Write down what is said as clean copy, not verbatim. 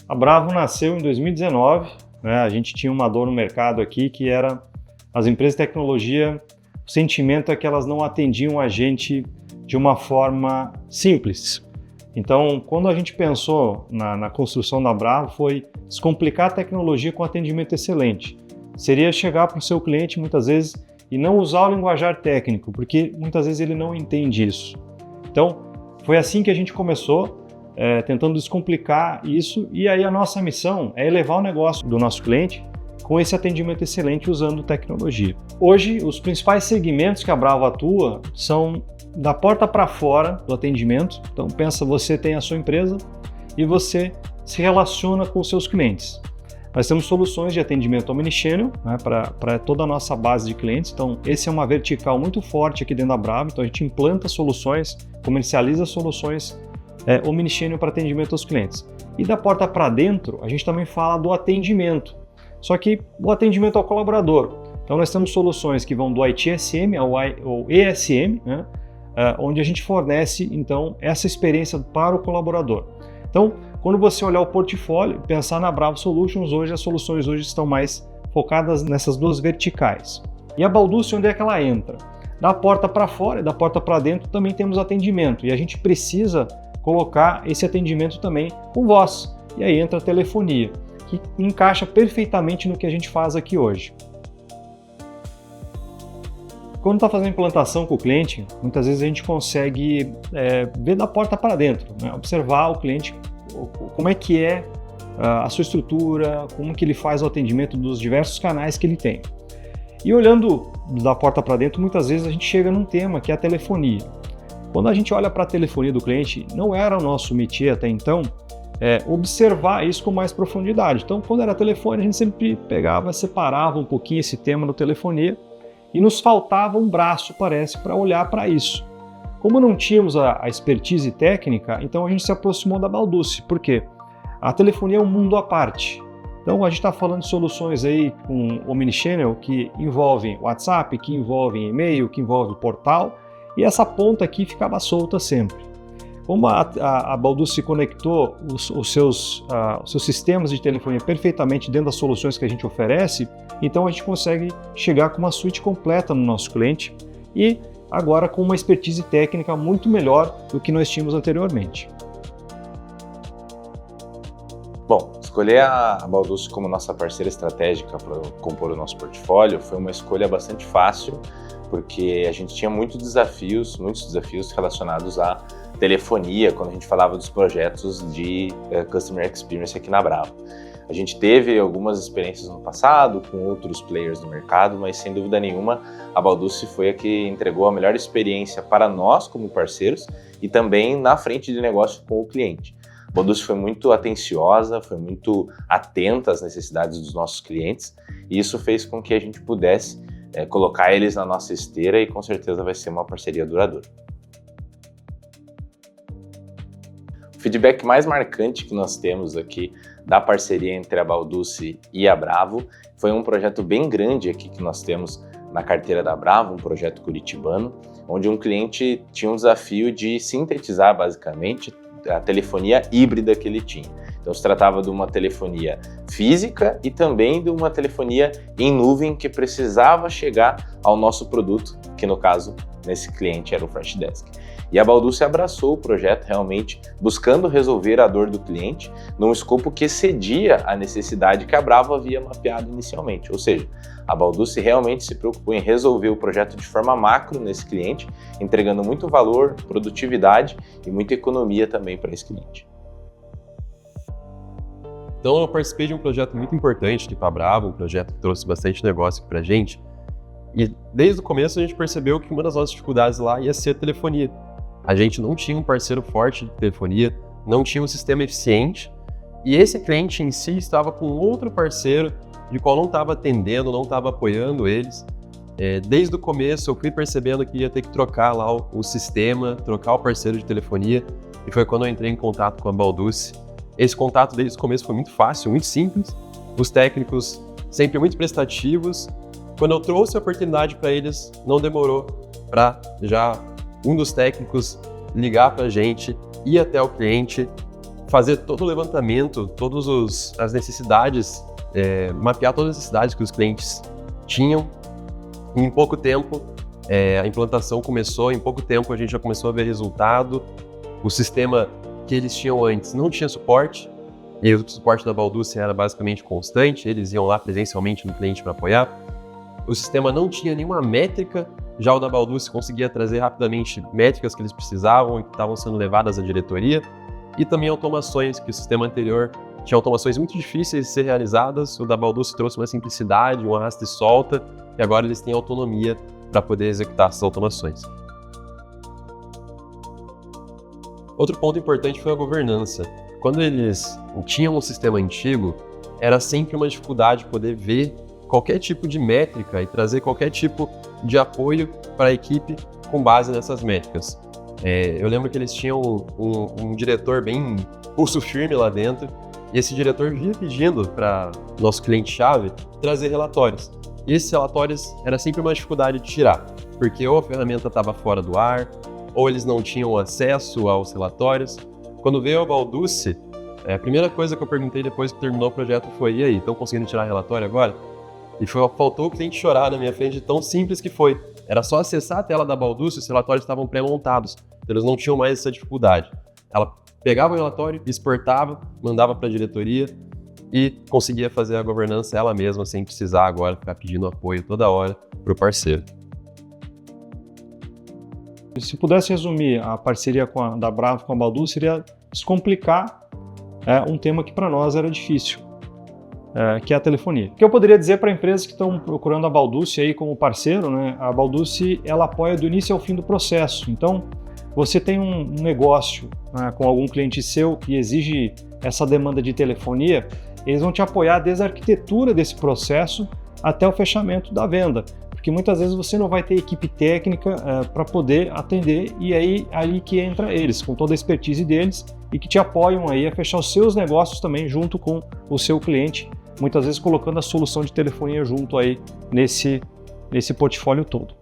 A Bravo nasceu em 2019, né? A gente tinha uma dor no mercado aqui que era as empresas de tecnologia, o sentimento é que elas não atendiam a gente de uma forma simples. Então, quando a gente pensou na construção da Bravo, foi descomplicar a tecnologia com atendimento excelente. Seria chegar para o seu cliente muitas vezes e não usar o linguajar técnico, porque muitas vezes ele não entende isso. Então, foi assim que a gente começou, tentando descomplicar isso, e aí a nossa missão é elevar o negócio do nosso cliente com esse atendimento excelente usando tecnologia. Hoje, os principais segmentos que a Bravo atua são da porta para fora do atendimento. Então pensa, você tem a sua empresa e você se relaciona com os seus clientes. Nós temos soluções de atendimento omnichannel, né, para toda a nossa base de clientes. Então esse é uma vertical muito forte aqui dentro da Bravo. Então a gente implanta soluções, comercializa soluções omnichannel para atendimento aos clientes. E da porta para dentro, a gente também fala do atendimento, só que o atendimento ao colaborador. Então nós temos soluções que vão do ITSM ao ESM, né, onde a gente fornece então essa experiência para o colaborador. Então, quando você olhar o portfólio, pensar na Bravo Solutions, hoje as soluções estão mais focadas nessas duas verticais. E a Balducci, onde é que ela entra? Da porta para fora e da porta para dentro também temos atendimento, e a gente precisa colocar esse atendimento também com voz. E aí entra a telefonia, que encaixa perfeitamente no que a gente faz aqui hoje. Quando está fazendo implantação com o cliente, muitas vezes a gente consegue ver da porta para dentro, né? Observar o cliente, como é que é a sua estrutura, como que ele faz o atendimento dos diversos canais que ele tem. E olhando da porta para dentro, muitas vezes a gente chega num tema que é a telefonia. Quando a gente olha para a telefonia do cliente, não era o nosso métier até então observar isso com mais profundidade. Então, quando era telefone, a gente sempre pegava, separava um pouquinho esse tema da telefonia e nos faltava um braço, parece, para olhar para isso. Como não tínhamos a expertise técnica, então a gente se aproximou da Balducci. Por quê? A telefonia é um mundo à parte. Então a gente está falando de soluções aí com omnichannel que envolvem WhatsApp, que envolvem e-mail, que envolvem portal, e essa ponta aqui ficava solta sempre. Como a Balducci conectou os seus sistemas de telefonia perfeitamente dentro das soluções que a gente oferece, então a gente consegue chegar com uma suíte completa no nosso cliente e agora com uma expertise técnica muito melhor do que nós tínhamos anteriormente. Bom, escolher a Balducci como nossa parceira estratégica para compor o nosso portfólio foi uma escolha bastante fácil, porque a gente tinha muitos desafios relacionados à telefonia quando a gente falava dos projetos de Customer Experience aqui na Bravo. A gente teve algumas experiências no passado com outros players do mercado, mas sem dúvida nenhuma a Balducci foi a que entregou a melhor experiência para nós como parceiros e também na frente de negócio com o cliente. A Balducci foi muito atenciosa, foi muito atenta às necessidades dos nossos clientes e isso fez com que a gente pudesse colocar eles na nossa esteira e com certeza vai ser uma parceria duradoura. O feedback mais marcante que nós temos aqui da parceria entre a Balducci e a Bravo foi um projeto bem grande aqui que nós temos na carteira da Bravo, um projeto curitibano, onde um cliente tinha um desafio de sintetizar basicamente a telefonia híbrida que ele tinha. Então se tratava de uma telefonia física e também de uma telefonia em nuvem que precisava chegar ao nosso produto, que no caso, nesse cliente era o Freshdesk. E a Balducci abraçou o projeto realmente buscando resolver a dor do cliente num escopo que excedia a necessidade que a Bravo havia mapeado inicialmente. Ou seja, a Balducci realmente se preocupou em resolver o projeto de forma macro nesse cliente, entregando muito valor, produtividade e muita economia também para esse cliente. Então eu participei de um projeto muito importante aqui para a Bravo, um projeto que trouxe bastante negócio para a gente. E desde o começo a gente percebeu que uma das nossas dificuldades lá ia ser a telefonia. A gente não tinha um parceiro forte de telefonia, não tinha um sistema eficiente e esse cliente em si estava com outro parceiro de qual não estava atendendo, não estava apoiando eles. Desde o começo eu fui percebendo que ia ter que trocar lá o sistema, trocar o parceiro de telefonia e foi quando eu entrei em contato com a Balducci. Esse contato desde o começo foi muito fácil, muito simples, os técnicos sempre muito prestativos. Quando eu trouxe a oportunidade para eles, não demorou para já um dos técnicos ligar para a gente, ir até o cliente, fazer todo o levantamento, todas as necessidades, mapear todas as necessidades que os clientes tinham. Em pouco tempo, a implantação começou, em pouco tempo a gente já começou a ver resultado. O sistema que eles tinham antes não tinha suporte, e o suporte da Balducci era basicamente constante, eles iam lá presencialmente no cliente para apoiar. O sistema não tinha nenhuma métrica, já o da Balducci conseguia trazer rapidamente métricas que eles precisavam e que estavam sendo levadas à diretoria, e também automações, que o sistema anterior tinha automações muito difíceis de ser realizadas. O da Balducci trouxe uma simplicidade, um arrasta e solta, e agora eles têm autonomia para poder executar essas automações. Outro ponto importante foi a governança. Quando eles tinham um sistema antigo, era sempre uma dificuldade poder ver qualquer tipo de métrica e trazer qualquer tipo de apoio para a equipe com base nessas métricas. Eu lembro que eles tinham um diretor bem pulso firme lá dentro, e esse diretor vinha pedindo para nosso cliente-chave trazer relatórios. E esses relatórios era sempre uma dificuldade de tirar, porque ou a ferramenta estava fora do ar, ou eles não tinham acesso aos relatórios. Quando veio a Balducci, a primeira coisa que eu perguntei depois que terminou o projeto foi: e aí, estão conseguindo tirar relatório agora? E faltou o cliente chorar na minha frente de tão simples que foi. Era só acessar a tela da Balducci, os relatórios estavam pré-montados, então eles não tinham mais essa dificuldade. Ela pegava o relatório, exportava, mandava para a diretoria e conseguia fazer a governança ela mesma, sem precisar agora ficar pedindo apoio toda hora para o parceiro. Se pudesse resumir a parceria da Bravo com a Balducci, seria descomplicar um tema que para nós era difícil, que é a telefonia. O que eu poderia dizer para empresas que estão procurando a Balducci aí como parceiro, né? A Balducci ela apoia do início ao fim do processo. Então, você tem um negócio com algum cliente seu que exige essa demanda de telefonia, eles vão te apoiar desde a arquitetura desse processo até o fechamento da venda. Porque muitas vezes você não vai ter equipe técnica para poder atender, e aí que entra eles, com toda a expertise deles, e que te apoiam aí a fechar os seus negócios também junto com o seu cliente, muitas vezes colocando a solução de telefonia junto aí nesse portfólio todo.